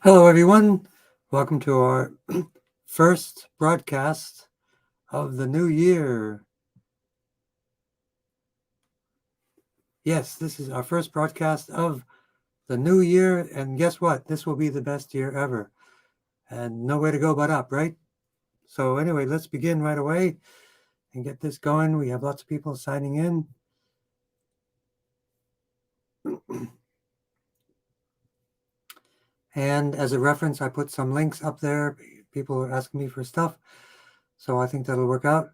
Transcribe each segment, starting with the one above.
Hello, everyone. Welcome to our first broadcast of the new year. Yes, this is our first broadcast of the new year. And guess what? This will be the best year ever. And nowhere to go but up, right? So, anyway, let's begin right away and get this going. We have lots of people signing in. And as a reference, I put some links up there. People are asking me for stuff. So I think that'll work out.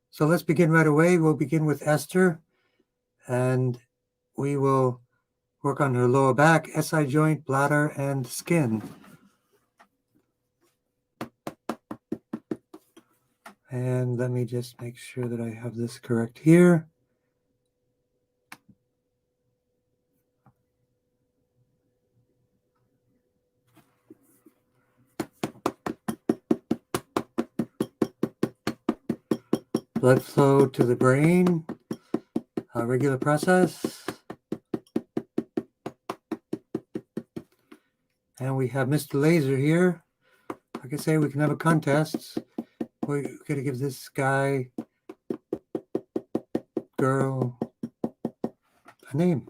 So let's begin right away. We'll begin with Esther. And we will work on her lower back, SI joint, bladder, and skin. And let me just make sure that I have this correct here. Blood flow to the brain, a regular process. And we have Mr. Laser here. Like I say, we can have a contest. We're going to give this guy, girl, a name.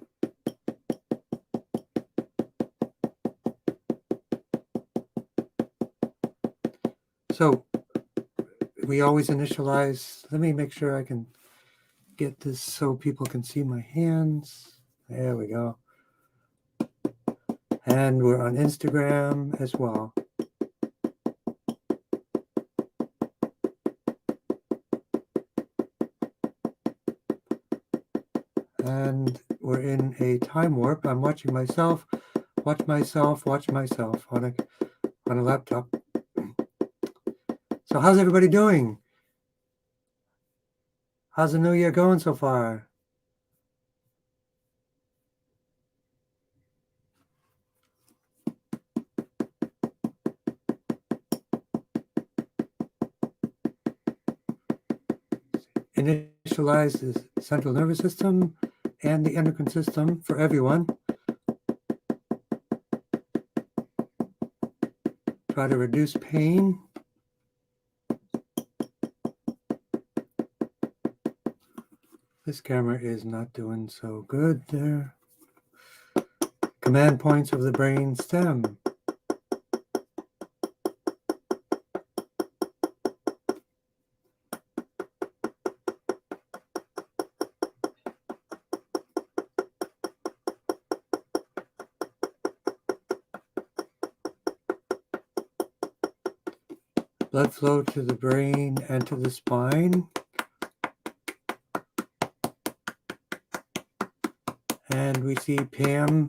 So we always initialize. Let me make sure I can get this so people can see my hands. There we go. And we're on Instagram as well. And we're in a time warp. I'm watching myself, watch myself on a laptop. So how's everybody doing? How's the new year going so far? Initialize the central nervous system and the endocrine system for everyone. Try to reduce pain. This camera is not doing so good there. Command points of the brain stem. Blood flow to the brain and to the spine. And we see Pam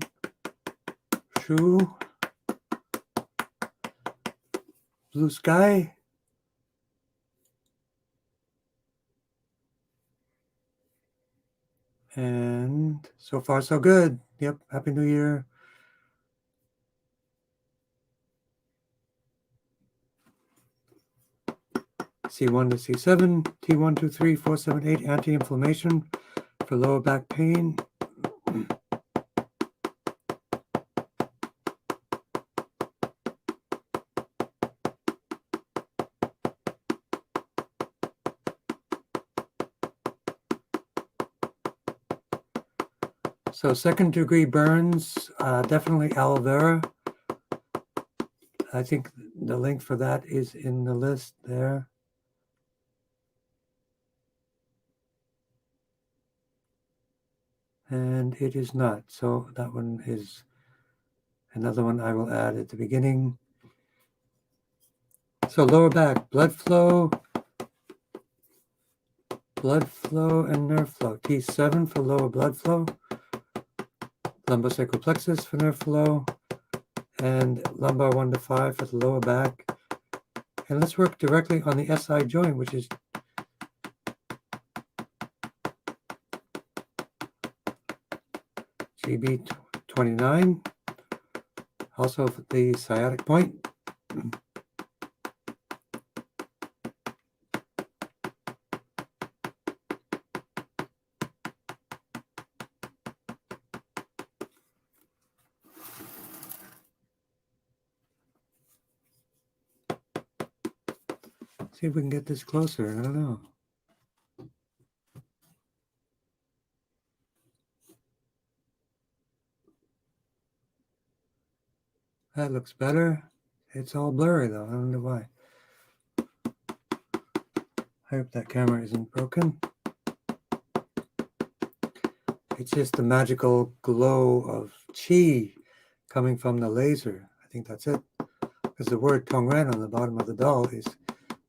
Shu, blue sky. And so far, so good. Yep, Happy New Year. C1 to C7, T1, 2, 3, 4, 7, 8, anti-inflammation for lower back pain. So second degree burns, definitely aloe vera. I think the link for that is in the list there. And it is not. So that one is another one I will add at the beginning. So lower back, blood flow and nerve flow. T7 for lower blood flow, lumbosacral plexus for nerve flow, and lumbar 1 to 5 for the lower back. And let's work directly on the SI joint, which is GB 29, also for the sciatic point. See if we can get this closer. I don't know. That looks better. It's all blurry though. I don't know why. I hope that camera isn't broken. It's just the magical glow of chi coming from the laser. I think that's it. Because the word Tongren on the bottom of the doll is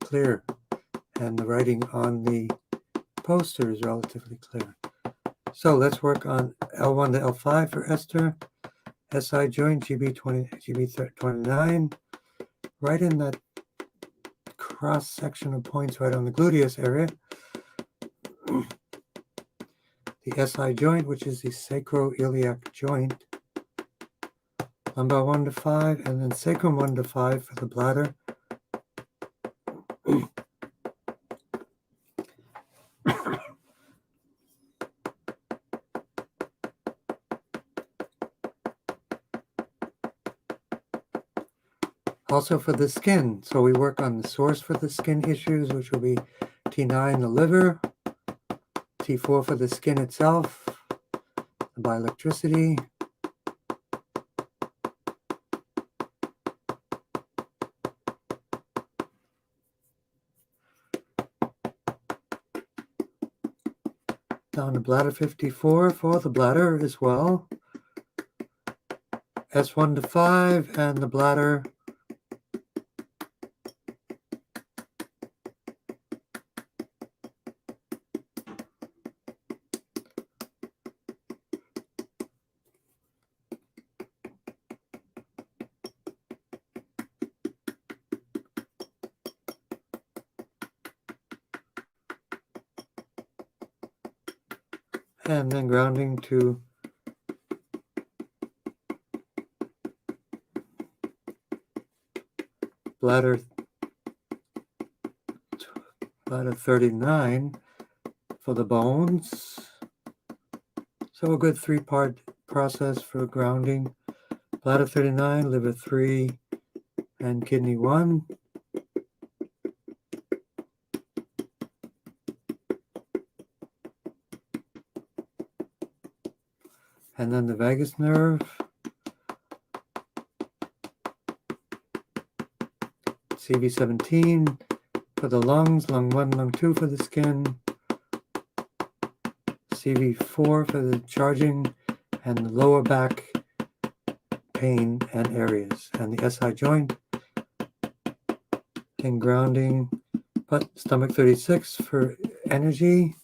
clear. And the writing on the poster is relatively clear. So let's work on L1 to L5 for Esther. SI joint, GB29. Right in that cross section of points right on the gluteus area. The SI joint, which is the sacroiliac joint. Lumbar 1 to 5, and then sacrum 1 to 5 for the bladder. Also for the skin, so we work on the source for the skin issues, which will be T9, the liver, T4 for the skin itself, the bioelectricity, down to bladder 54 for the bladder as well, S1 to 5, and the bladder and then grounding to bladder 39 for the bones. So a good 3-part process for grounding. Bladder 39, liver 3, and kidney 1. And then the vagus nerve. CV17 for the lungs, lung 1, lung 2 for the skin. CV4 for the charging and the lower back pain and areas. And the SI joint and grounding, but stomach 36 for energy.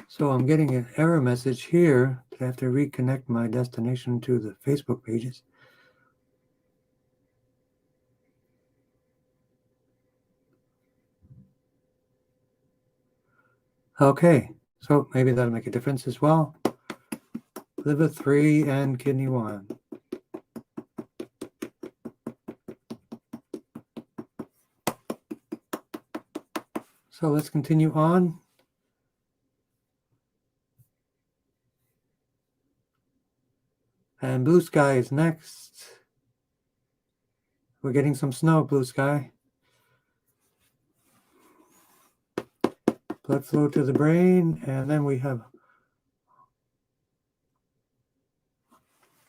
So I'm getting an error message here that I have to reconnect my destination to the Facebook pages. Okay, so maybe that'll make a difference as well. Liver 3 and kidney 1. So let's continue on. And blue sky is next. We're getting some snow, blue sky. Blood flow to the brain, and then we have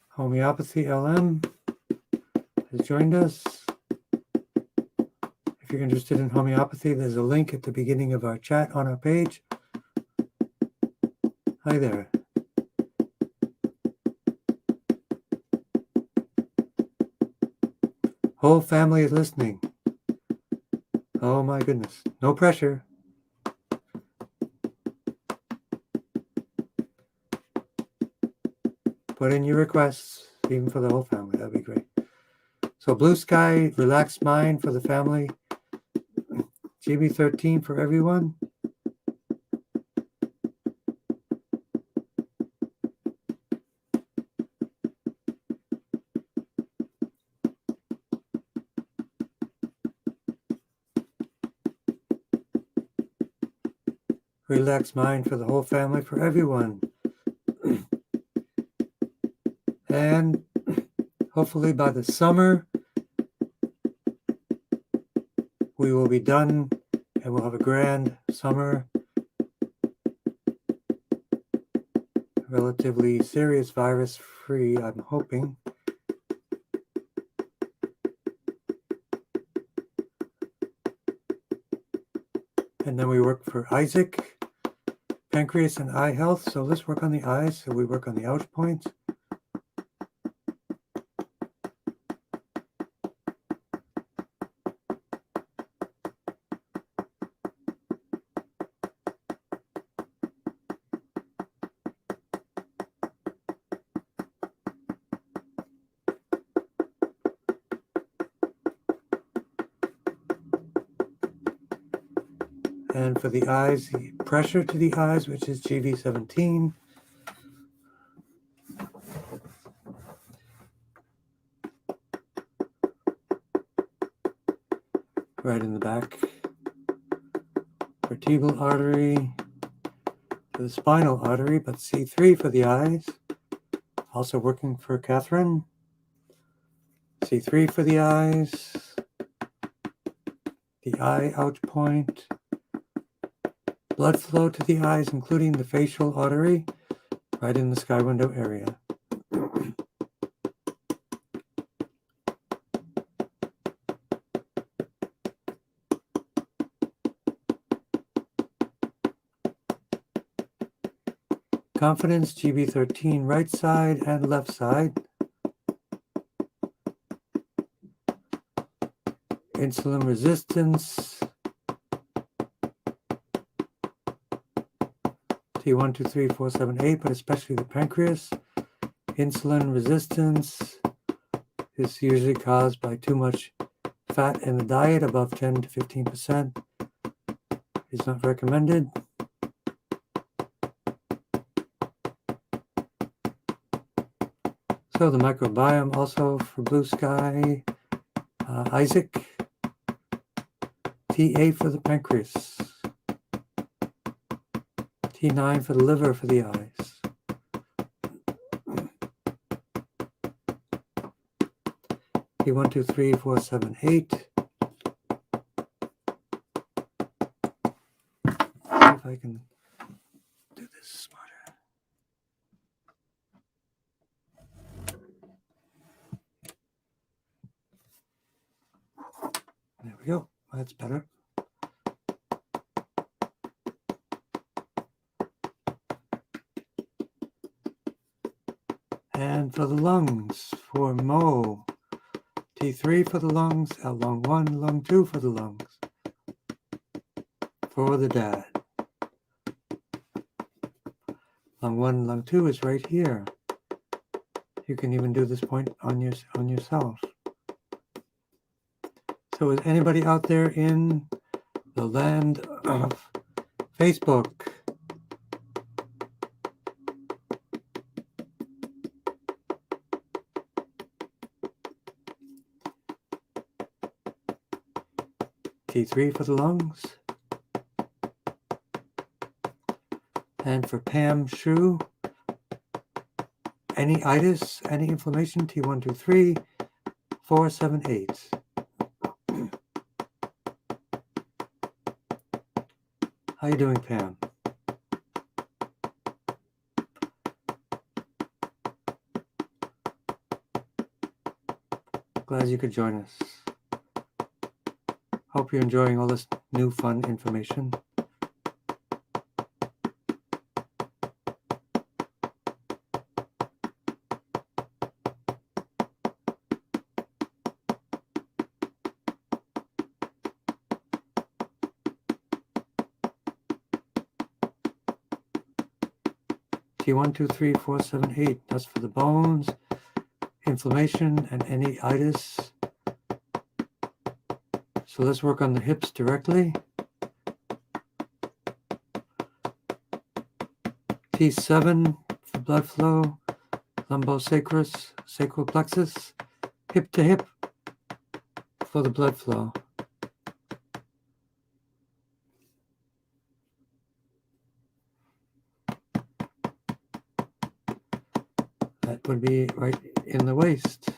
homeopathy LM has joined us. If you're interested in homeopathy, there's a link at the beginning of our chat on our page. Hi there. Whole family is listening. Oh my goodness. No pressure. Put in your requests, even for the whole family. That'd be great. So blue sky, relaxed mind for the family. GB13 for everyone. Relaxed mind for the whole family, for everyone. And hopefully by the summer, we will be done and we'll have a grand summer. Relatively serious virus free, I'm hoping. And then we work for Isaac, pancreas and eye health. So let's work on the eyes. So we work on the ouch points. And for the eyes, the pressure to the eyes, which is GV17. Right in the back. Vertebral artery to the spinal artery, but C3 for the eyes. Also working for Catherine. C3 for the eyes. The eye ouch point. Blood flow to the eyes, including the facial artery, right in the sky window area. Confidence, GB13, right side and left side. Insulin resistance. T1, 2, 3, 4, 7, 8, but especially the pancreas. Insulin resistance is usually caused by too much fat in the diet, above 10 to 15%. Is not recommended. So the microbiome also for blue sky. Isaac. T8 for the pancreas. T9 for the liver for the eyes. T1, 2, 3, 4, 7, 8. See if I can do this smarter. There we go. That's better. And for the lungs, for Mo, T3 for the lungs, lung 1, lung 2 for the lungs. For the dad. Lung 1, lung 2 is right here. You can even do this point on yourself. So is anybody out there in the land of Facebook? T3 for the lungs. And for Pam Shu, any itis, any inflammation, T1, 2, 3, 4, 7, 8. How you doing, Pam? Glad you could join us. Hope you're enjoying all this new fun information. T1, 2, 3, 4, 7, 8. That's for the bones, inflammation, and any itis. So let's work on the hips directly. T7 for blood flow, lumbosacral, sacral plexus, hip to hip for the blood flow. That would be right in the waist.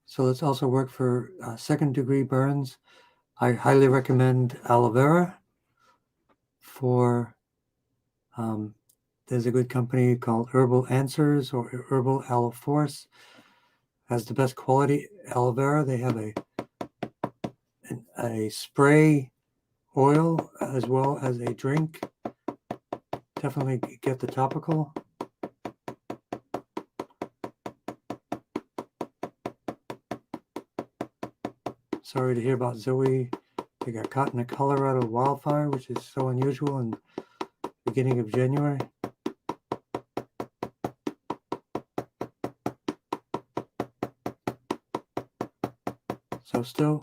So let's also work for second-degree burns. I highly recommend aloe vera. For there's a good company called Herbal Answers or Herbal Aloe Force. Has the best quality aloe vera. They have a spray oil as well as a drink. Definitely get the topical. Sorry to hear about Zoe. They got caught in a Colorado wildfire, which is so unusual in the beginning of January. So still,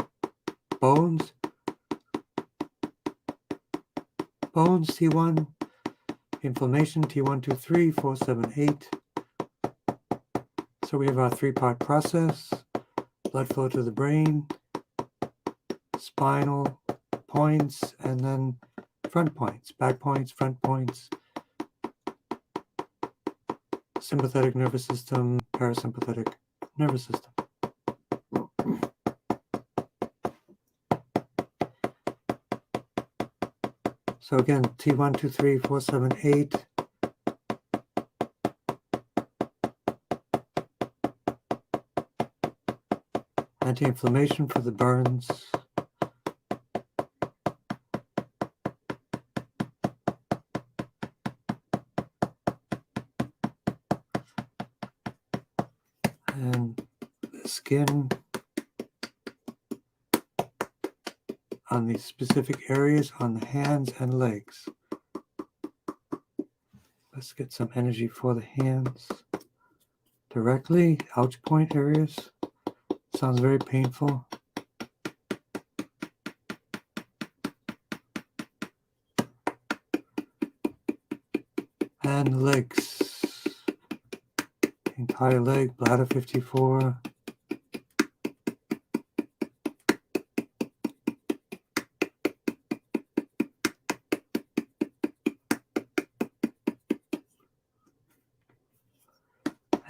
bones T1, inflammation T1, 2, 3, 4, 7, 8. So we have our three-part process: blood flow to the brain, spinal points, and then front points, back points, front points, sympathetic nervous system, parasympathetic nervous system. So again, T1, 2, 3, 4, 7, 8. Anti-inflammation for the burns. And the skin on these specific areas on the hands and legs. Let's get some energy for the hands. Directly, ouch point areas. Sounds very painful. And legs. Entire leg, bladder 54.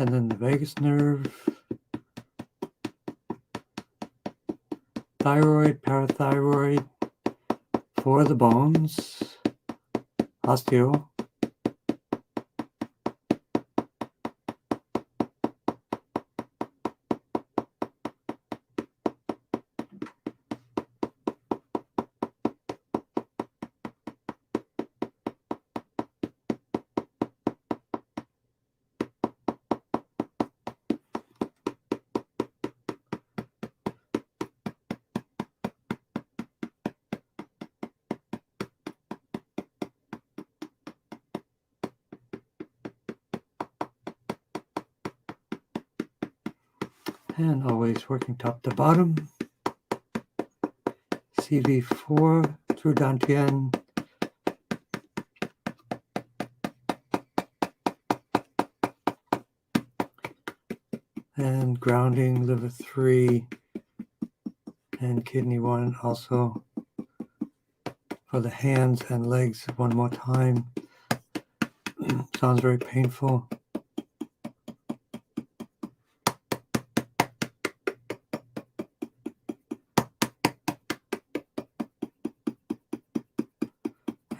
And then the vagus nerve, thyroid, parathyroid, for the bones, osteo, and always working top to bottom. CV4 through Dantian. And grounding liver 3 and kidney 1 also for the hands and legs one more time. Sounds very painful.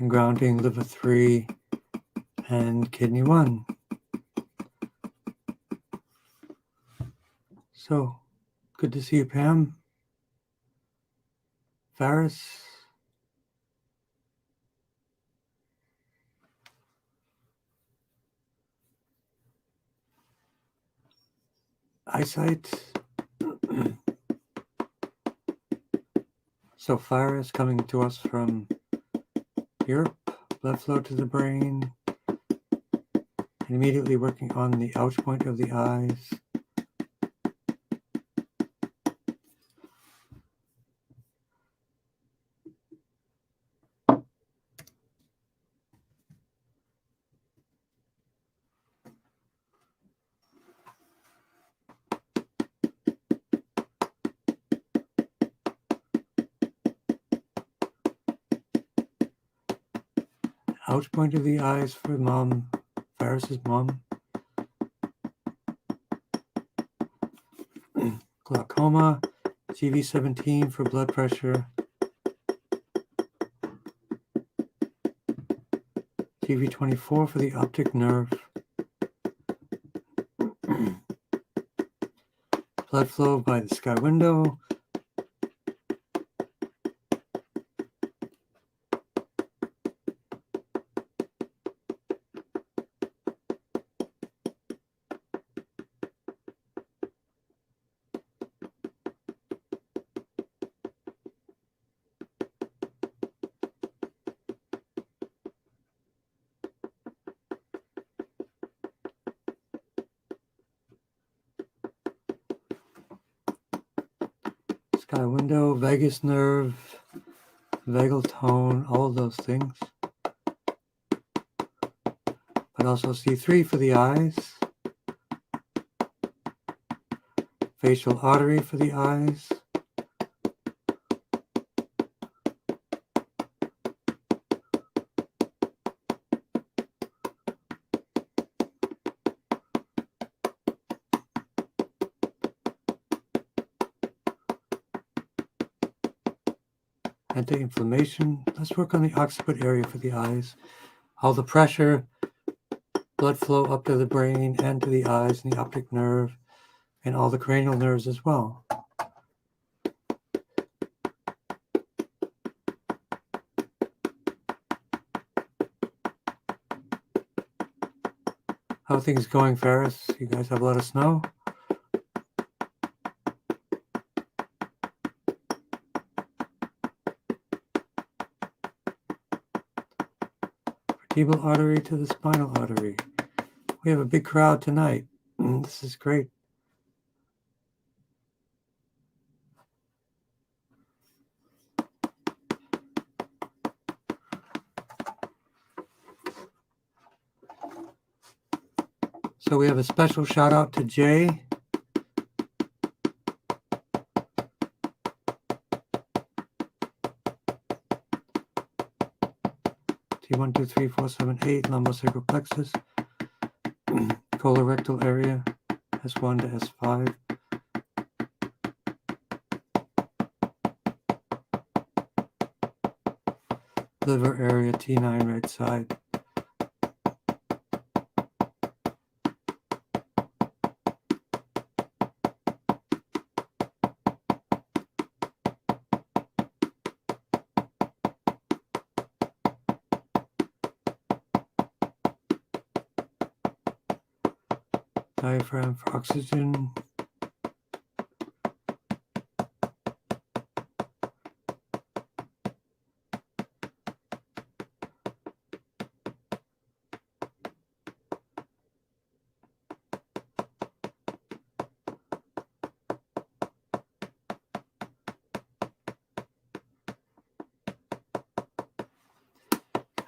And grounding liver 3 and kidney 1. So, good to see you, Pam. Faris. Eyesight. So Faris coming to us from Europe. Blood flow to the brain. And immediately working on the ouch point of the eyes. ouch point of the eyes for mom, Ferris's mom. Glaucoma, GV17 for blood pressure, GV24 for the optic nerve, blood flow by the sky window, sky window, vagus nerve, vagal tone, all of those things. But also C3 for the eyes, facial artery for the eyes, anti-inflammation. Let's work on the occiput area for the eyes. All the pressure, blood flow up to the brain and to the eyes and the optic nerve and all the cranial nerves as well. How are things going, Ferris? You guys have a lot of snow? Vertebral artery to the spinal artery. We have a big crowd tonight. This is great. So we have a special shout out to Jay. T1, 2, 3, 4, 7, 8, lumbosacral plexus, colorectal area, S1 to S5. Liver area, T9 right side. Diaphragm for oxygen.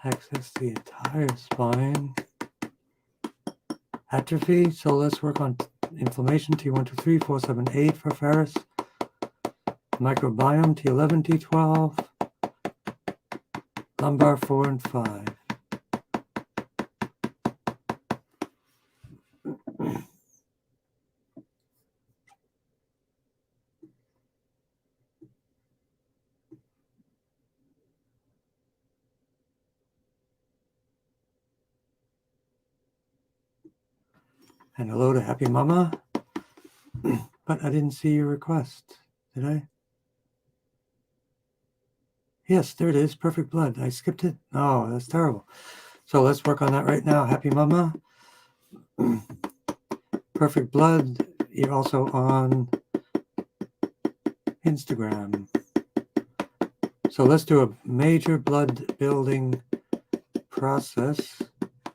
Access the entire spine. Atrophy, so let's work on inflammation, T1, 2, 3, 4, 7, 8 for Ferris. Microbiome, T11, T12. Lumbar 4 and 5. And hello to Happy Mama. But I didn't see your request, did I? Yes, there it is. Perfect blood. I skipped it. Oh, that's terrible. So let's work on that right now. Happy Mama. Perfect blood. You're also on Instagram. So let's do a major blood building process.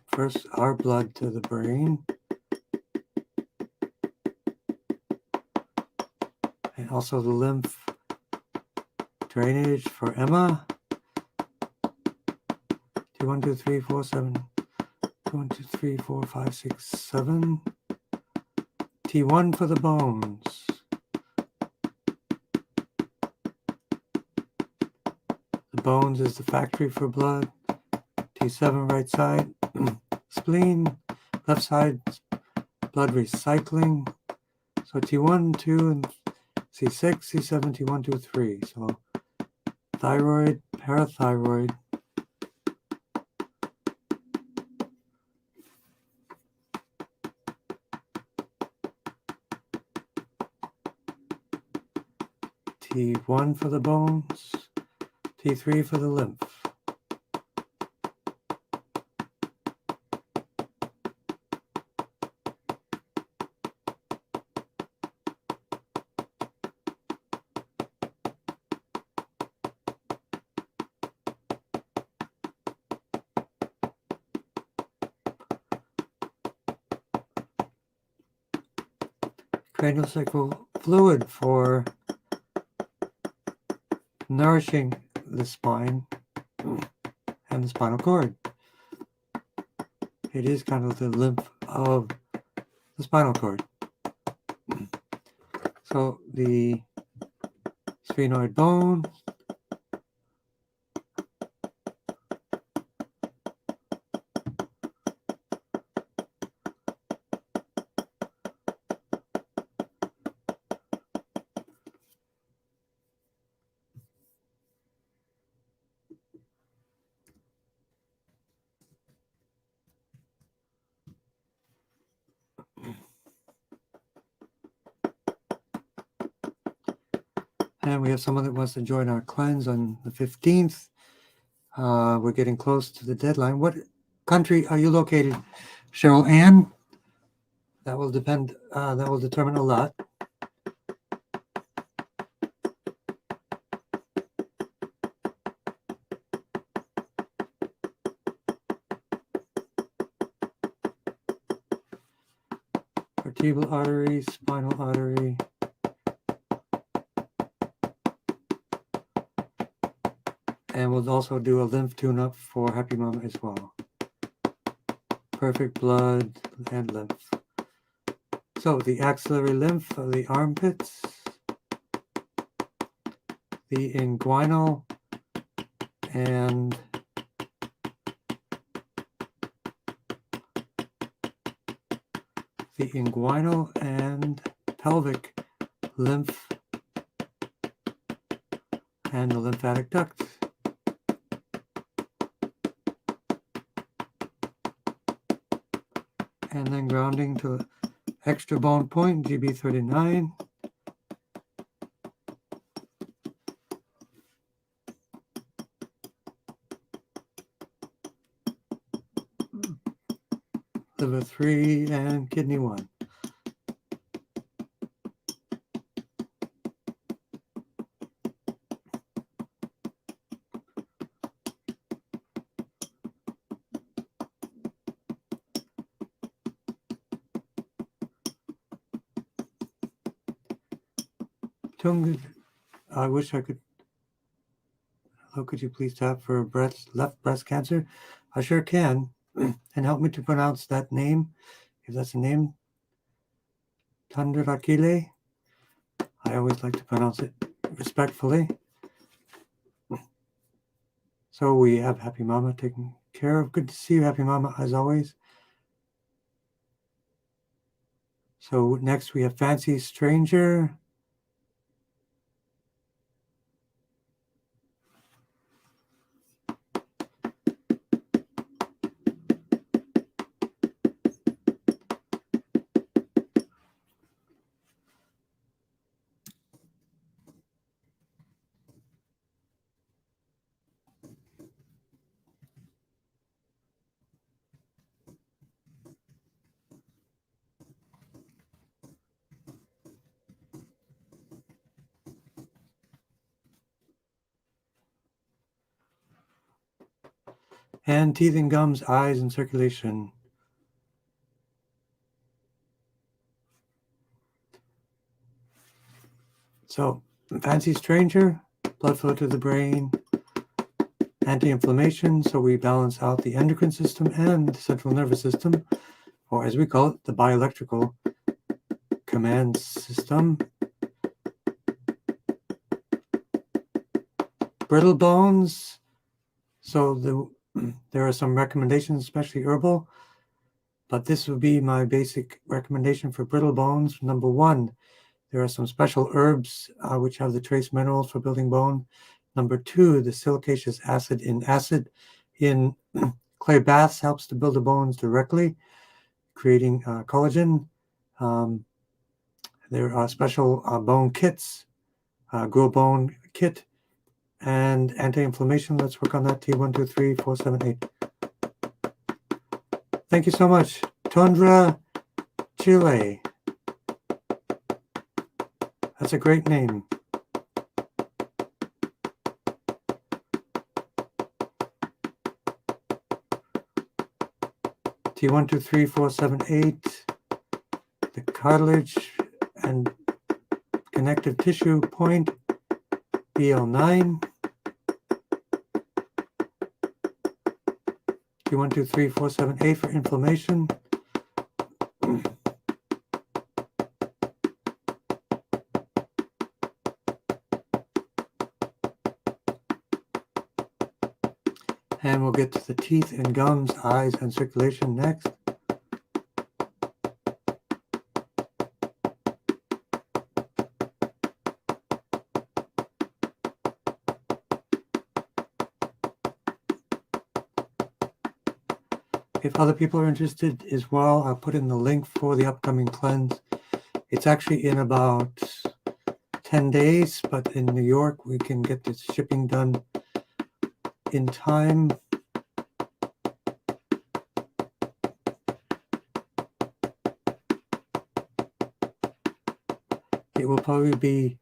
First, our blood to the brain. And also the lymph drainage for Emma. 2, 1, 2, 3, 4, 7. 2, 1, 2, 3, 4, 5, 6, 7. T1 for the bones. The bones is the factory for blood. T7 right side, spleen, left side, blood recycling. So T1, 2, and C6, C7, T1, 2, 3. So thyroid, parathyroid, T1 for the bones, T3 for the lymph. Craniosacral fluid for nourishing the spine and the spinal cord. It is kind of the lymph of the spinal cord. So the sphenoid bone, and we have someone that wants to join our cleanse on the 15th. We're getting close to the deadline. What country are you located, Cheryl Ann? That will depend, that will determine a lot. Vertebral artery, spinal artery. And we'll also do a lymph tune-up for Happy Mama as well. Perfect blood and lymph. So the axillary lymph of the armpits, the inguinal and pelvic lymph and the lymphatic duct. And then grounding to extra bone point, GB39. Liver 3 and kidney 1. Tong, I wish I could. How could you please tap for left breast cancer? I sure can. And help me to pronounce that name, if that's a name. Tundrakile. I always like to pronounce it respectfully. So we have Happy Mama taken care of. Good to see you, Happy Mama, as always. So next we have Fancy Stranger. And teeth and gums, eyes and circulation. So, Fancy Stranger, blood flow to the brain, anti-inflammation, so we balance out the endocrine system and the central nervous system, or as we call it, the bioelectrical command system. Brittle bones, so there are some recommendations, especially herbal, but this would be my basic recommendation for brittle bones. Number one, there are some special herbs which have the trace minerals for building bone. Number two, the silicaceous acid in clay baths helps to build the bones directly, creating collagen. There are special bone kits, grow bone kit, and anti-inflammation. Let's work on that. T123478. Thank you so much. Tundra, Chile. That's a great name. T123478. The cartilage and connective tissue point, BL9. T123478 for inflammation. And we'll get to the teeth and gums, eyes, and circulation next. If other people are interested as well, I'll put in the link for the upcoming cleanse. It's actually in about 10 days, but in New York, we can get the shipping done in time. It will probably be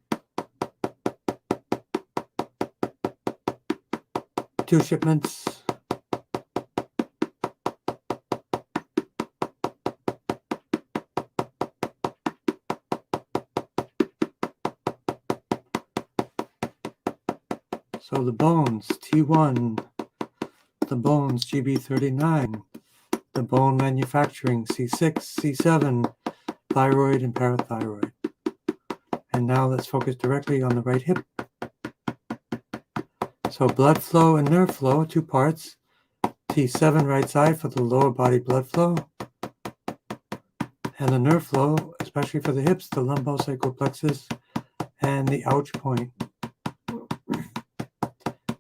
2 shipments. So the bones, T1, the bones, GB39, the bone manufacturing, C6, C7, thyroid and parathyroid. And now let's focus directly on the right hip. So blood flow and nerve flow, 2 parts. T7 right side for the lower body blood flow. And the nerve flow, especially for the hips, the lumbosacral plexus and the ouch point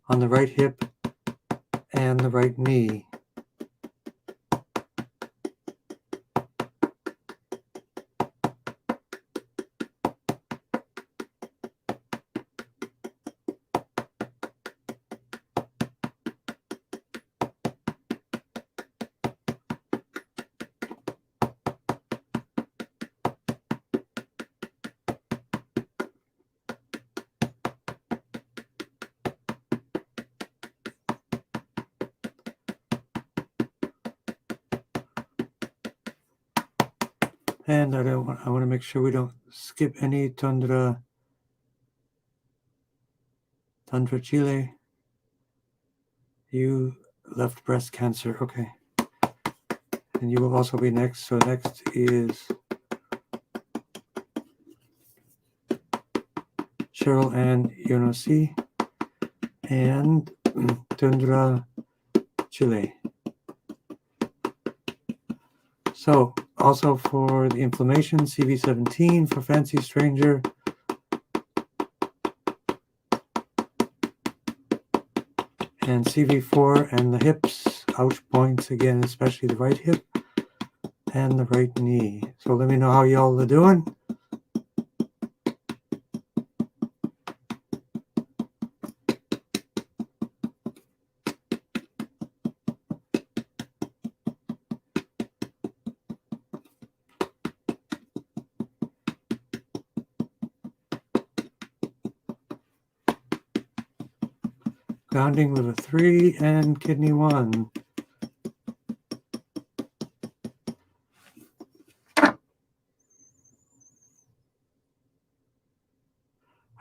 on the right hip and the right knee. And I want to make sure we don't skip any Tundra Chile. You left breast cancer. Okay. And you will also be next. So next is Cheryl Ann Yonosi and Tundra Chile. So also for the inflammation, CV17 for Fancy Stranger. And CV4 and the hips, ouch points again, especially the right hip and the right knee. So let me know how y'all are doing. Grounding liver 3 and kidney 1.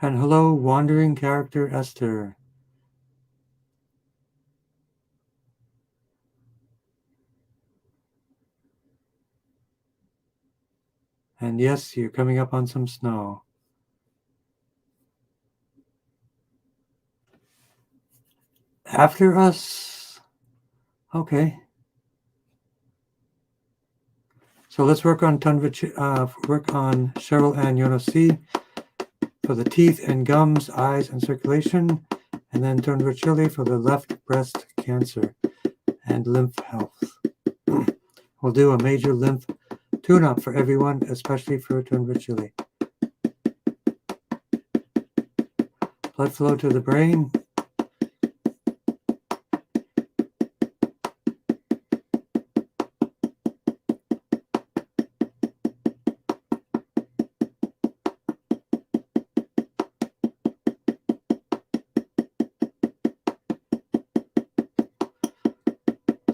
And hello, wandering character Esther. And yes, you're coming up on some snow. After us, Okay. So let's work on Cheryl Ann Yono C for the teeth and gums, eyes, and circulation, and then Tongren for the left breast cancer and lymph health. We'll do a major lymph tune-up for everyone, especially for Tongren. Blood flow to the brain.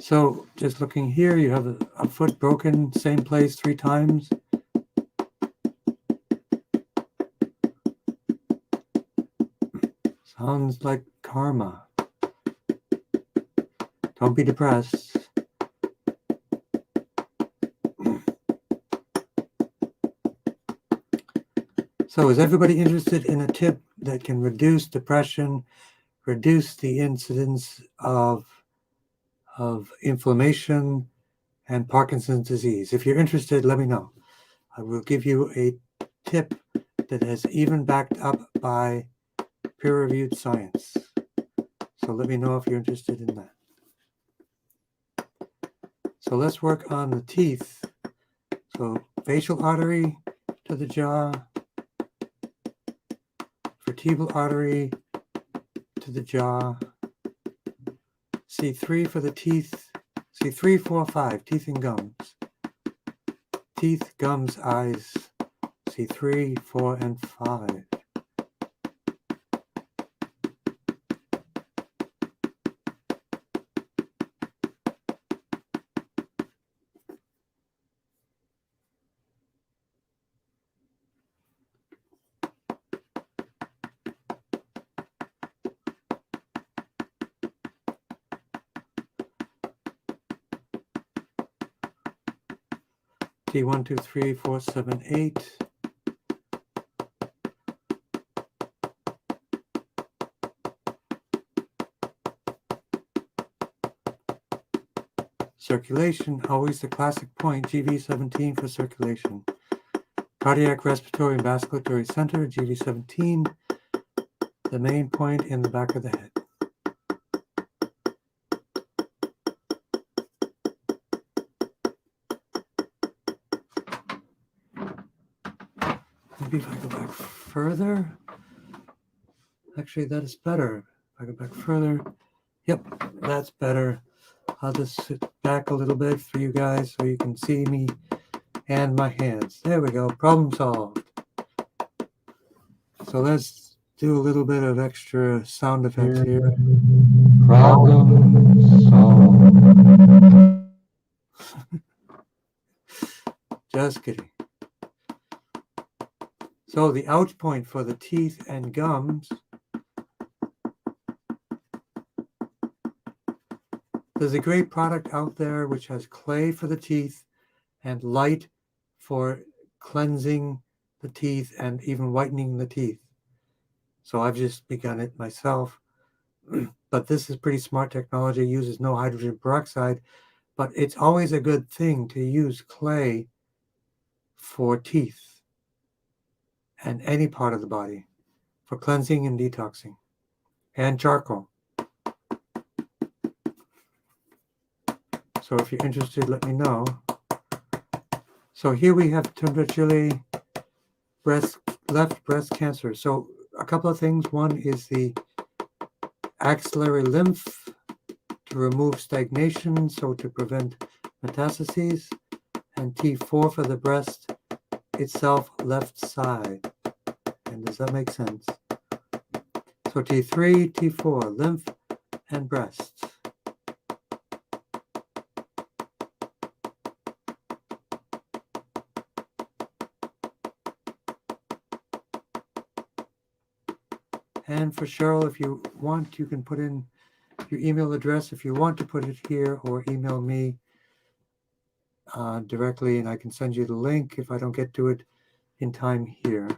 So just looking here, you have a foot broken, same place 3 times. Sounds like karma. Don't be depressed. So is everybody interested in a tip that can reduce depression, reduce the incidence of inflammation and Parkinson's disease? If you're interested, let me know. I will give you a tip that is even backed up by peer-reviewed science. So let me know if you're interested in that. So let's work on the teeth. So facial artery to the jaw, vertebral artery to the jaw, C3 for the teeth, C3, 4, 5, teeth and gums. Teeth, gums, eyes, C3, 4, and 5. T1, 2, 3, 4, 7, 8. Circulation, always the classic point, GV17 for circulation. Cardiac, respiratory, and vasculatory center, GV17, the main point in the back of the head. Maybe if I go back further. Actually, that is better. If I go back further. Yep, that's better. I'll just sit back a little bit for you guys so you can see me and my hands. There we go. Problem solved. So let's do a little bit of extra sound effects here. Problem solved. Just kidding. So the ouch point for the teeth and gums, there's a great product out there which has clay for the teeth and light for cleansing the teeth and even whitening the teeth. So I've just begun it myself. But this is pretty smart technology, uses no hydrogen peroxide, but it's always a good thing to use clay for teeth and any part of the body for cleansing and detoxing, and charcoal. So if you're interested, let me know. So here we have Tongren left breast cancer. So a couple of things. One is the axillary lymph to remove stagnation, so to prevent metastases, and T4 for the breast itself, left side. And does that make sense? So T3, T4, lymph and breast. And for Cheryl, if you want, you can put in your email address if you want to put it here, or email me directly, and I can send you the link if I don't get to it in time here.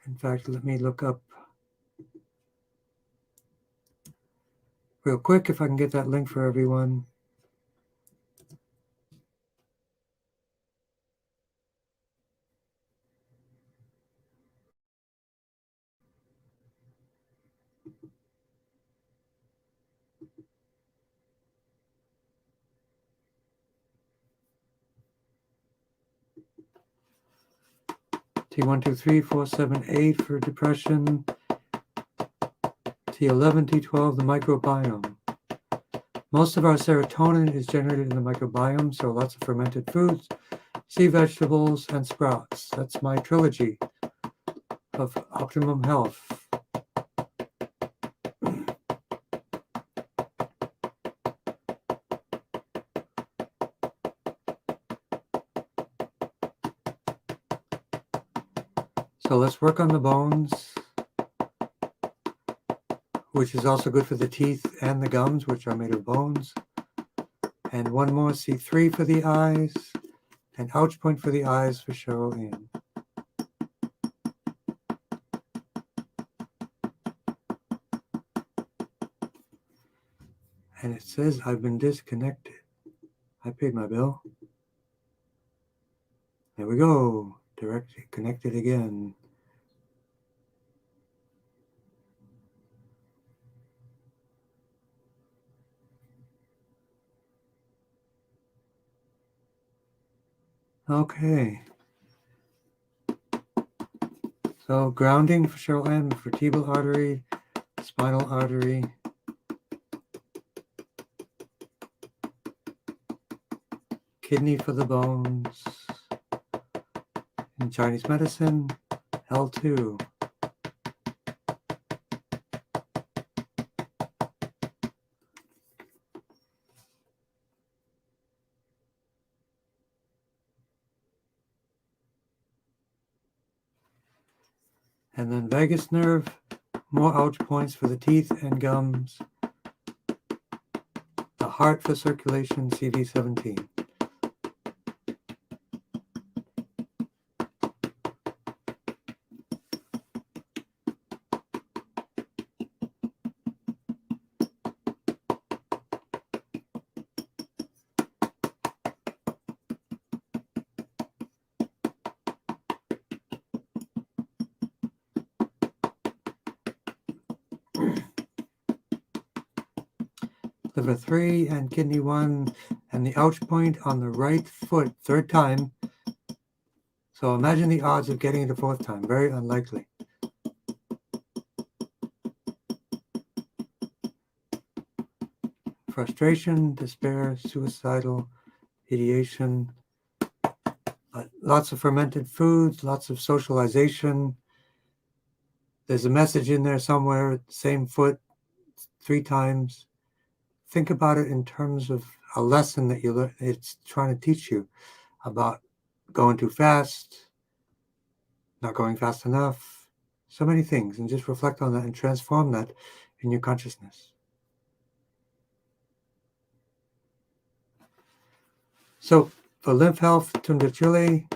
In fact, let me look up real quick if I can get that link for everyone. T1, 2, 3, 4, 7, 8 for depression. T11, T12, the microbiome. Most of our serotonin is generated in the microbiome, so lots of fermented foods, sea vegetables, and sprouts. That's my trilogy of optimum health. So let's work on the bones, which is also good for the teeth and the gums, which are made of bones. And one more, C3 for the eyes, and ouch point for the eyes for Cheryl Ann. And it says I've been disconnected. I paid my bill. There we go. Directly connected again. Okay. So grounding for Cheryl Ann, vertebral artery, spinal artery. Kidney for the bones. In Chinese medicine, L2. And then vagus nerve, more ouch points for the teeth and gums. The heart for circulation, CV17. Liver 3 and kidney 1, and the ouch point on the right foot, third time. So imagine the odds of getting it a fourth time, very unlikely. Frustration, despair, suicidal, ideation, lots of fermented foods, lots of socialization. There's a message in there somewhere, same foot, 3 times. Think about it in terms of a lesson that you learn. It's trying to teach you about going too fast, not going fast enough, so many things, and just reflect on that and transform that in your consciousness. So for lymph health, tunda chile,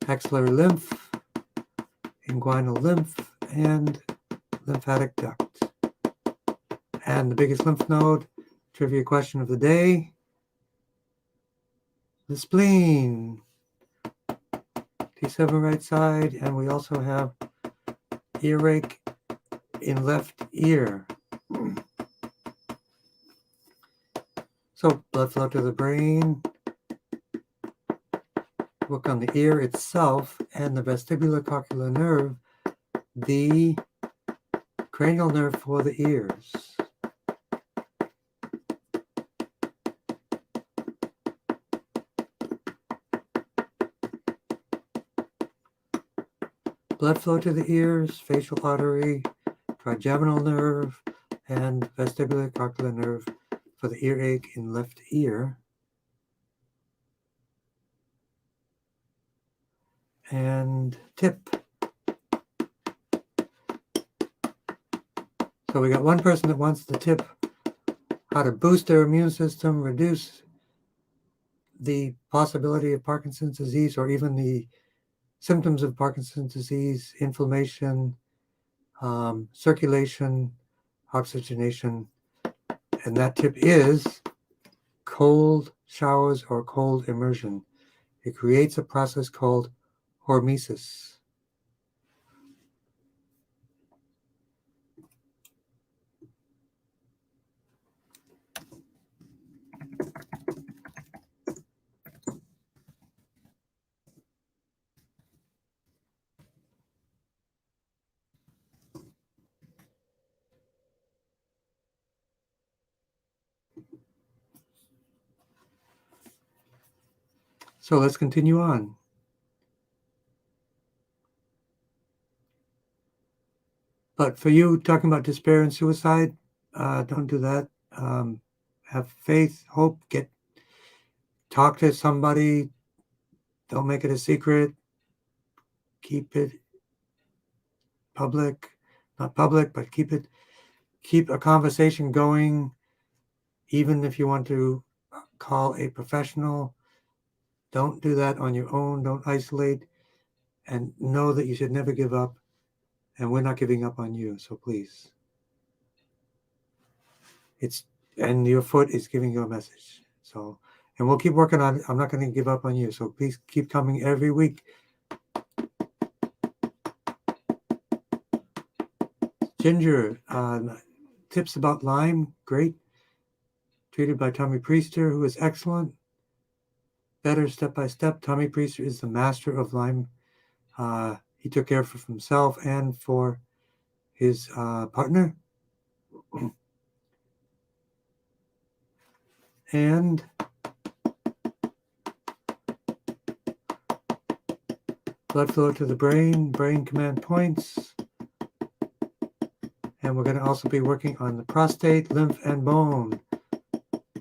axillary lymph, inguinal lymph, and lymphatic duct. And the biggest lymph node, trivia question of the day, the spleen, T7 right side, and we also have earache in left ear. So blood flow to the brain, work on the ear itself and the vestibulocochlear nerve, the cranial nerve for the ears. Blood flow to the ears, facial artery, trigeminal nerve, and vestibulocochlear nerve for the earache in left ear. And tip. So we got one person that wants the tip, how to boost their immune system, reduce the possibility of Parkinson's disease or even the symptoms of Parkinson's disease, inflammation, circulation, oxygenation, And that tip is cold showers or cold immersion. It creates a process called hormesis. So let's continue on. But for you talking about despair and suicide, don't do that. Have faith, hope, talk to somebody. Don't make it a secret. Keep it public, not public, but keep a conversation going. Even if you want to call a professional, don't do that on your own. Don't isolate, and know that you should never give up. And we're not giving up on you. So please, and your foot is giving you a message. So, and we'll keep working on it. I'm not going to give up on you. So please keep coming every week. Ginger, tips about Lyme, great. Treated by Tommy Priester, who is excellent. Better step by step. Tommy Priester is the master of Lyme. He took care of himself and for his partner. And blood flow to the brain command points. And we're going to also be working on the prostate, lymph, and bone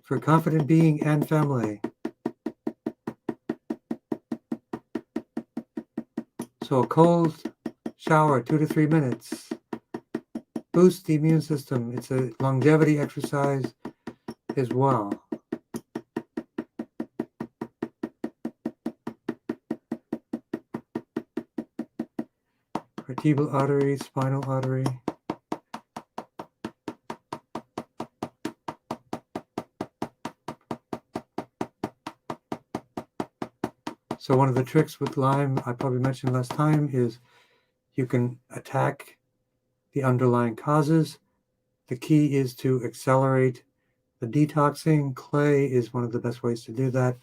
for confident being and family. So a cold shower, 2 to 3 minutes. Boost the immune system. It's a longevity exercise as well. Vertebral artery, spinal artery. So one of the tricks with Lyme, I probably mentioned last time, is you can attack the underlying causes. The key is to accelerate the detoxing. Clay is one of the best ways to do that.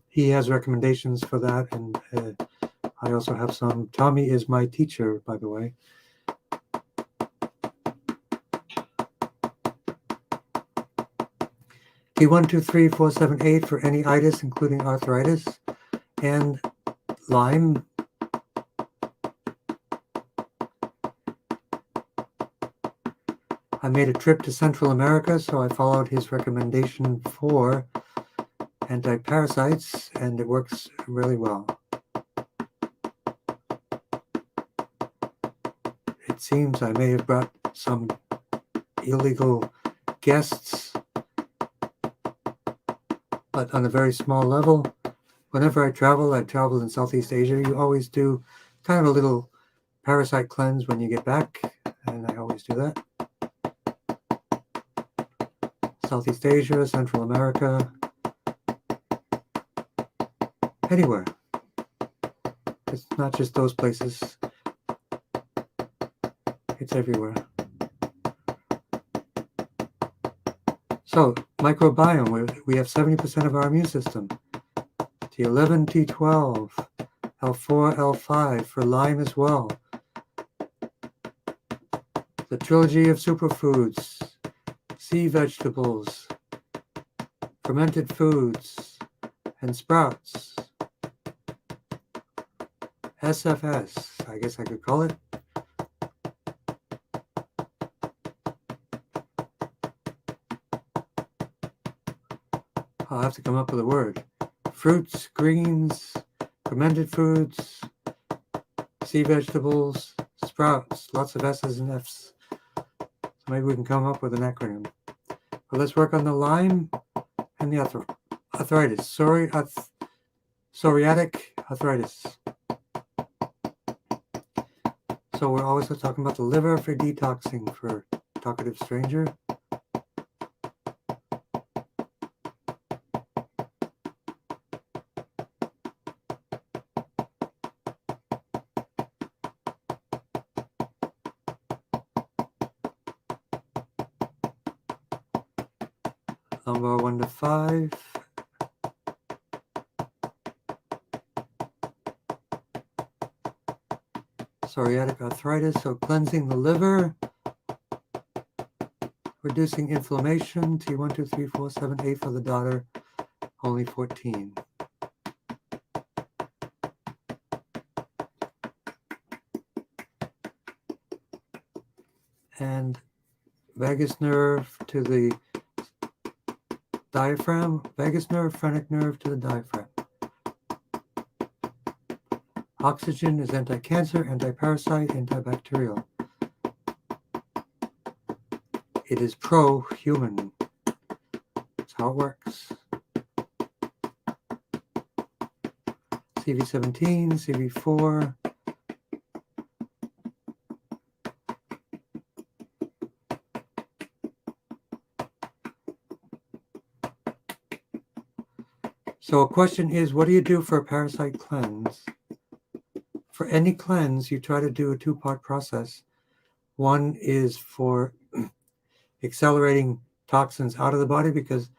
He has recommendations for that, and I also have some. Tommy is my teacher, by the way. P1234778 for any itis, including arthritis and Lyme. I made a trip to Central America, so I followed his recommendation for anti-parasites, and it works really well. It seems I may have brought some illegal guests, but on a very small level. Whenever I travel in Southeast Asia. You always do kind of a little parasite cleanse when you get back, and I always do that. Southeast Asia, Central America, anywhere. It's not just those places. It's everywhere. So, microbiome, we have 70% of our immune system. T11, T12, L4, L5 for Lyme as well. The trilogy of superfoods, sea vegetables, fermented foods, and sprouts. SFS, I guess I could call it. I'll have to come up with a word. Fruits, greens, fermented foods, sea vegetables, sprouts, lots of S's and F's. So maybe we can come up with an acronym. But let's work on the Lyme and the arthritis, psoriatic arthritis. So we're always talking about the liver for detoxing for talkative stranger. lumbar 1 to 5. Psoriatic arthritis, so cleansing the liver, reducing inflammation, T1, 2, 3, 4, 7, 8 for the daughter, only 14. And vagus nerve to the diaphragm, vagus nerve, phrenic nerve to the diaphragm. Oxygen is anti-cancer, anti-parasite, antibacterial. It is pro-human. That's how it works. CV17, CV4. So a question is, what do you do for a parasite cleanse? For any cleanse, you try to do a two-part process. One is for accelerating toxins out of the body, because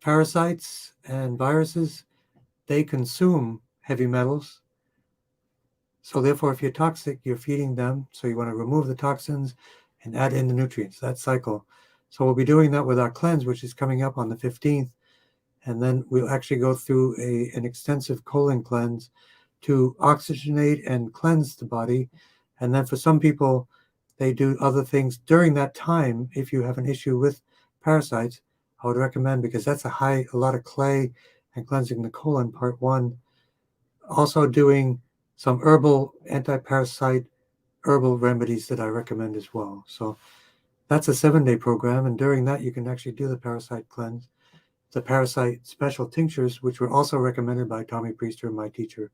parasites and viruses, they consume heavy metals. So therefore, if you're toxic, you're feeding them. So you want to remove the toxins and add in the nutrients, that cycle. So we'll be doing that with our cleanse, which is coming up on the 15th. And then we'll actually go through an extensive colon cleanse to oxygenate and cleanse the body. And then for some people, they do other things during that time. If you have an issue with parasites, I would recommend, because that's a lot of clay and cleansing the colon, part 1. Also doing some herbal anti-parasite herbal remedies that I recommend as well. So that's a 7-day program. And during that, you can actually do the parasite cleanse, the parasite special tinctures, which were also recommended by Tommy Priester, my teacher,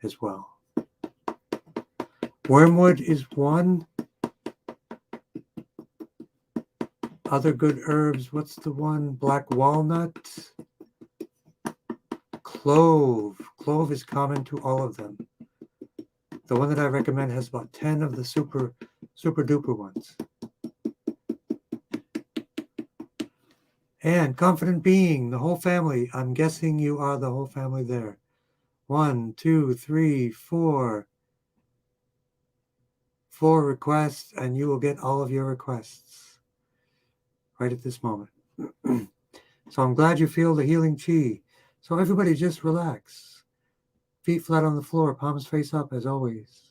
as well. Wormwood is one. Other good herbs, what's the one? Black walnut. Clove. Clove is common to all of them. The one that I recommend has about 10 of the super duper ones. And confident being, the whole family. I'm guessing you are the whole family there. 1, 2, 3, 4. 4 requests, and you will get all of your requests right at this moment. So I'm glad you feel the healing chi. So everybody just relax. Feet flat on the floor, palms face up as always.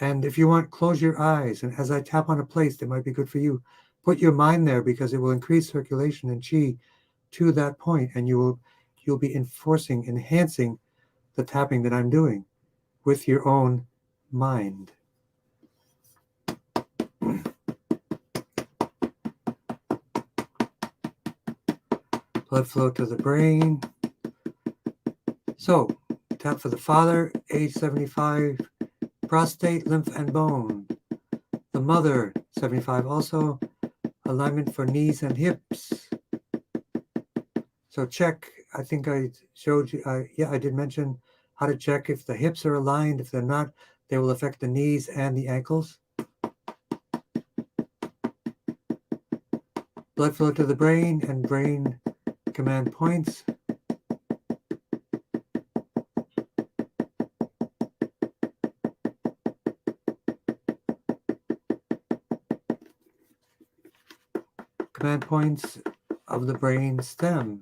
And if you want, close your eyes. And as I tap on a place that might be good for you, put your mind there, because it will increase circulation and chi to that point, and you'll be enhancing the tapping that I'm doing with your own mind. Blood flow to the brain. So, tap for the father, age 75, prostate, lymph, and bone. The mother, 75 also, alignment for knees and hips. So check, I think I showed you, I did mention how to check if the hips are aligned. If they're not, they will affect the knees and the ankles. Blood flow to the brain and brain command points. Command points of the brain stem.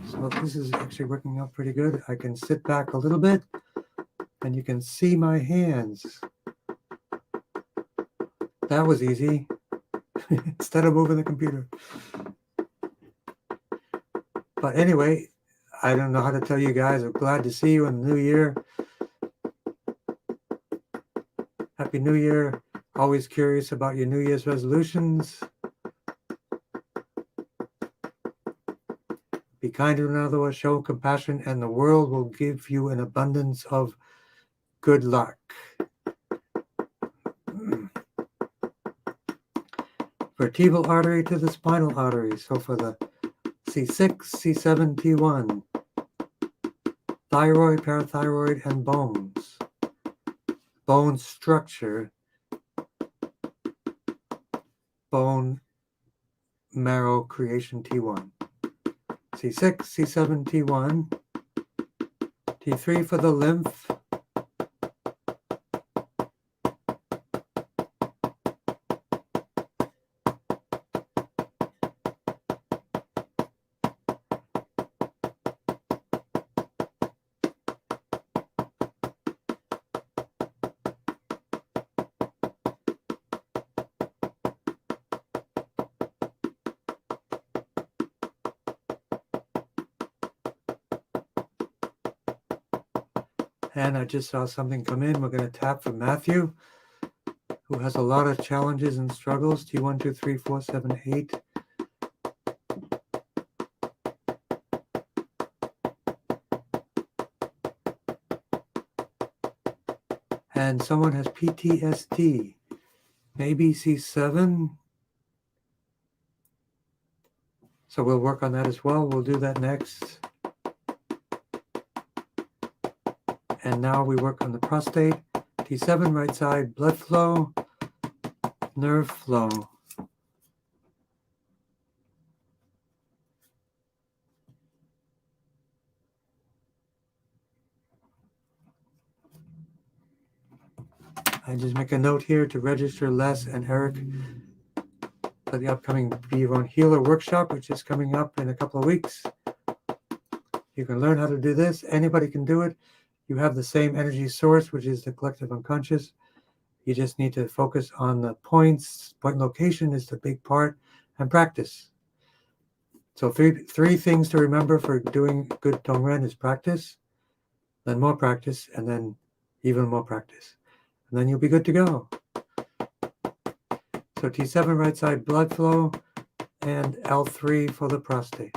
So this is actually working out pretty good. I can sit back a little bit and you can see my hands. That was easy. Instead of moving the computer. But anyway, I don't know how to tell you guys. I'm glad to see you in the new year. Happy New Year. Always curious about your New Year's resolutions. Be kind to another, show compassion, and the world will give you an abundance of good luck. Vertebral artery to the spinal artery. So for the C6, C7, T1, thyroid, parathyroid, and bones. Bone structure. bone marrow creation T1. C6, C7, T1, T3 for the lymph, and I just saw something come in. We're going to tap for Matthew, who has a lot of challenges and struggles. T1, 2, 3, 4, 7, 8. And someone has PTSD, maybe C7. So we'll work on that as well. We'll do that next. And now we work on the prostate. T7, right side, blood flow, nerve flow. I just make a note here to register Les and Eric for the upcoming Be Your Own Healer workshop, which is coming up in a couple of weeks. You can learn how to do this. Anybody can do it. You have the same energy source, which is the collective unconscious. You just need to focus on the points. Point location is the big part, and practice. So three things to remember for doing good Tongren is practice, then more practice, and then even more practice. And then you'll be good to go. So T7 right side blood flow and L3 for the prostate.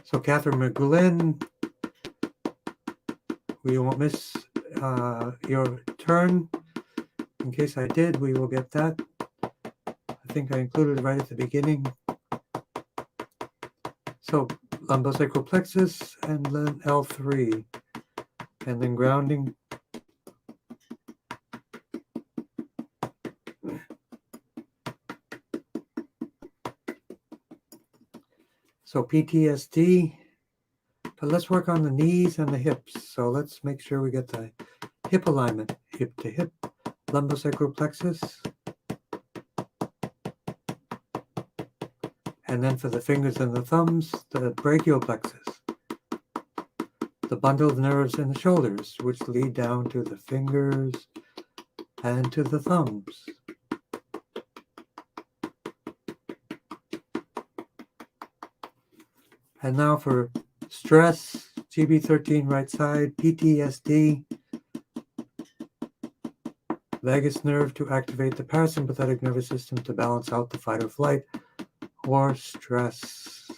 So Catherine McGlynn, we won't miss your turn. In case I did, we will get that. I think I included it right at the beginning. So lumbosacral plexus and then L3. And then grounding. So PTSD, but let's work on the knees and the hips. So let's make sure we get the hip alignment, hip to hip, lumbosacral plexus. And then for the fingers and the thumbs, the brachial plexus. The bundle of nerves in the shoulders, which lead down to the fingers and to the thumbs. And now for stress, GB13 right side, PTSD, vagus nerve to activate the parasympathetic nervous system to balance out the fight or flight or stress.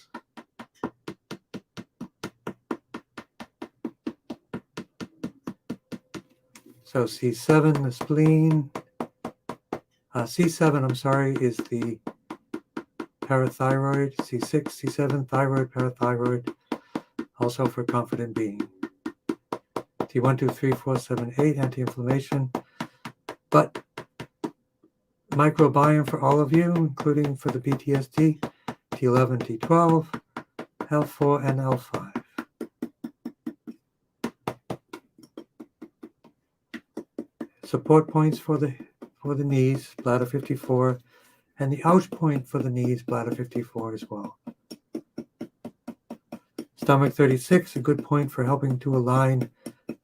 So C7, the spleen. C7, I'm sorry, is the parathyroid. C6, C7, thyroid, parathyroid. Also for confident being. T1, 2, 3, 4, 7, 8, anti-inflammation. But microbiome for all of you, including for the PTSD. T11, T12, L4, and L5. Support points for the knees, bladder 54, and the ouch point for the knees, bladder 54 as well. Stomach 36, a good point for helping to align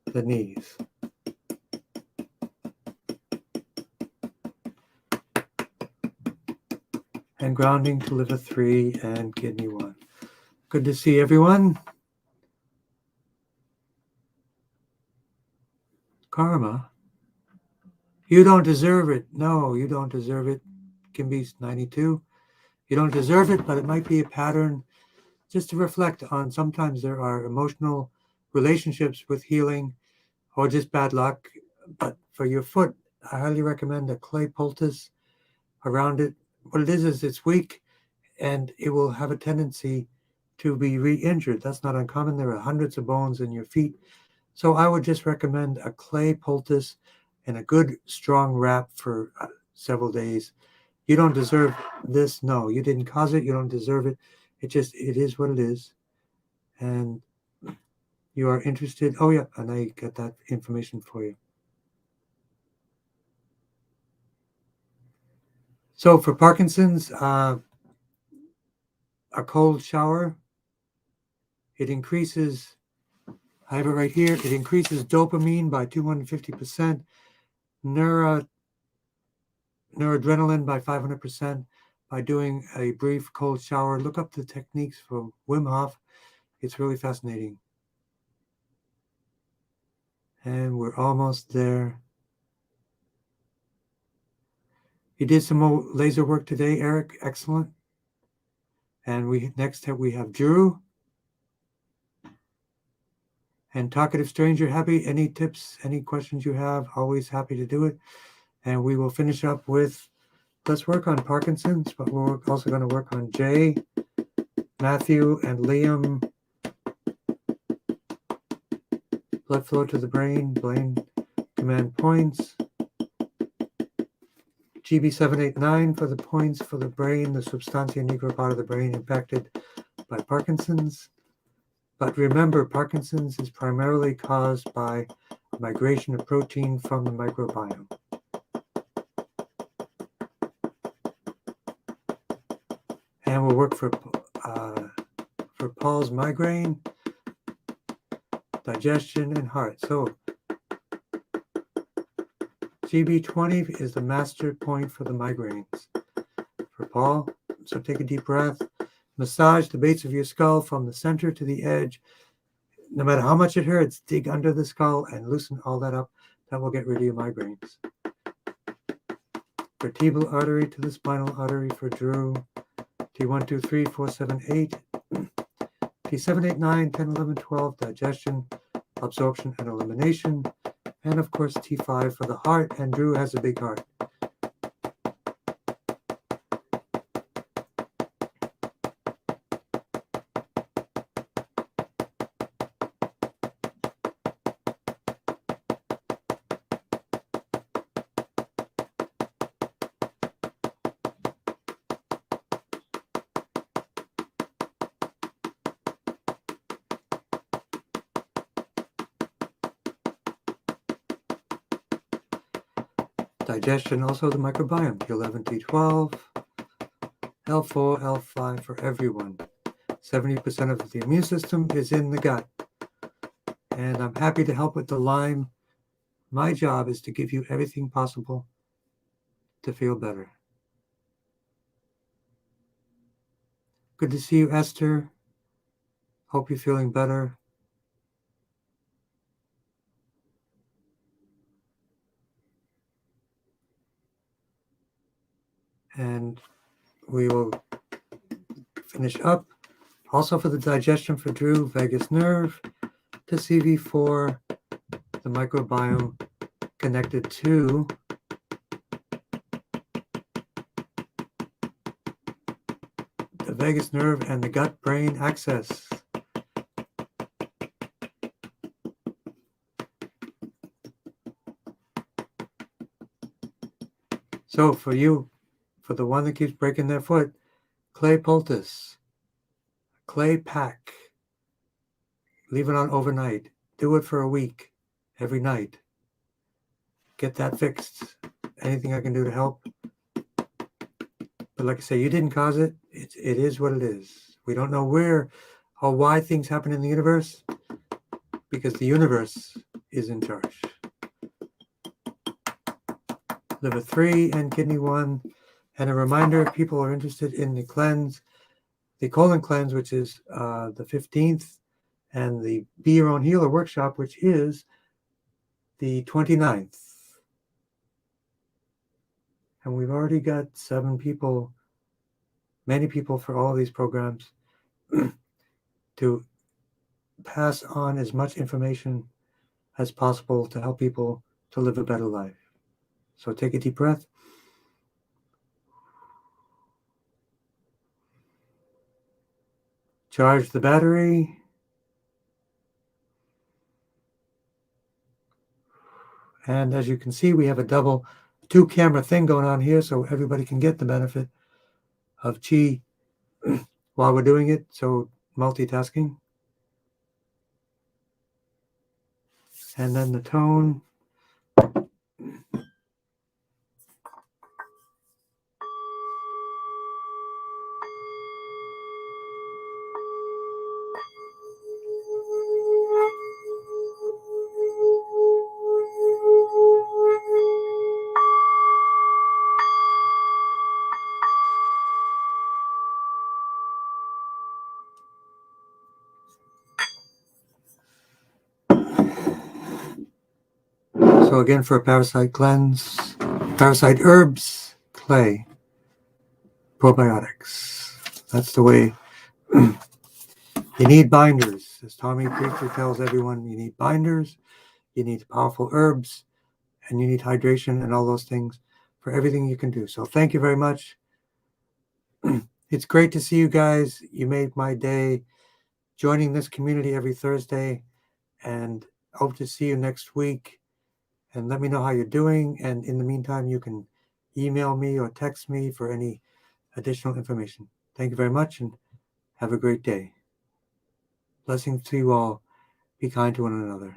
the knees. And grounding to liver 3 and kidney 1. Good to see everyone. Karma. You don't deserve it. No, you don't deserve it. Kimby's 92. You don't deserve it, but it might be a pattern just to reflect on. Sometimes there are emotional relationships with healing or just bad luck. But for your foot, I highly recommend a clay poultice around it. What it is it's weak. and it will have a tendency to be re-injured. That's not uncommon. There are hundreds of bones in your feet. So I would just recommend a clay poultice and a good strong wrap for several days. You don't deserve this. No, you didn't cause it. You don't deserve it. It is what it is. And you are interested. Oh yeah, and I got that information for you. So for Parkinson's, a cold shower, it increases, I have it right here, it increases dopamine by 250%, noradrenaline by 500% by doing a brief cold shower. Look up the techniques for Wim Hof. It's really fascinating. And we're almost there. You did some more laser work today, Eric. Excellent. And next we have Drew. And Talkative Stranger, happy. Any tips, any questions you have, always happy to do it. And we will finish up with, let's work on Parkinson's, but we're also going to work on Jay, Matthew, and Liam. Blood flow to the brain command points. GB789 for the points for the brain, the substantia nigra part of the brain impacted by Parkinson's. But remember, Parkinson's is primarily caused by migration of protein from the microbiome. And we'll work for Paul's migraine, digestion, and heart. So GB20 is the master point for the migraines for Paul. So take a deep breath. Massage the base of your skull from the center to the edge. No matter how much it hurts, dig under the skull and loosen all that up. That will get rid of your migraines. Vertebral artery to the spinal artery for Drew. T1, 2, 3, 4, 7, 8. T7, 8, 9, 10, 11, 12, digestion, absorption, and elimination. And of course, T5 for the heart. And Drew has a big heart. Digestion, also the microbiome, T11, T12, L4, L5 for everyone. 70% of the immune system is in the gut. And I'm happy to help with the Lyme. My job is to give you everything possible to feel better. Good to see you, Esther. Hope you're feeling better. And we will finish up. Also for the digestion for Drew, vagus nerve to CV4, the microbiome connected to the vagus nerve and the gut-brain axis. So for you, for the one that keeps breaking their foot, clay poultice, clay pack, leave it on overnight. Do it for a week, every night. Get that fixed. Anything I can do to help. But like I say, you didn't cause it. It is what it is. We don't know where or why things happen in the universe because the universe is in charge. Liver 3 and kidney 1. And a reminder, if people are interested in the cleanse, the colon cleanse, which is the 15th, and the Be Your Own Healer workshop, which is the 29th. And we've already got 7 people, many people for all these programs to pass on as much information as possible to help people to live a better life. So take a deep breath. charge the battery. And as you can see, we have a two camera thing going on here, so everybody can get the benefit of chi while we're doing it. So multitasking. And then the tone. So again, for a parasite cleanse, parasite herbs, clay, probiotics. That's the way. You need binders. As Tommy Preacher tells everyone, you need binders, you need powerful herbs, and you need hydration and all those things for everything you can do. So thank you very much. It's great to see you guys. You made my day joining this community every Thursday, and hope to see you next week. And let me know how you're doing. And in the meantime, you can email me or text me for any additional information. Thank you very much, and have a great day. Blessings to you all. Be kind to one another.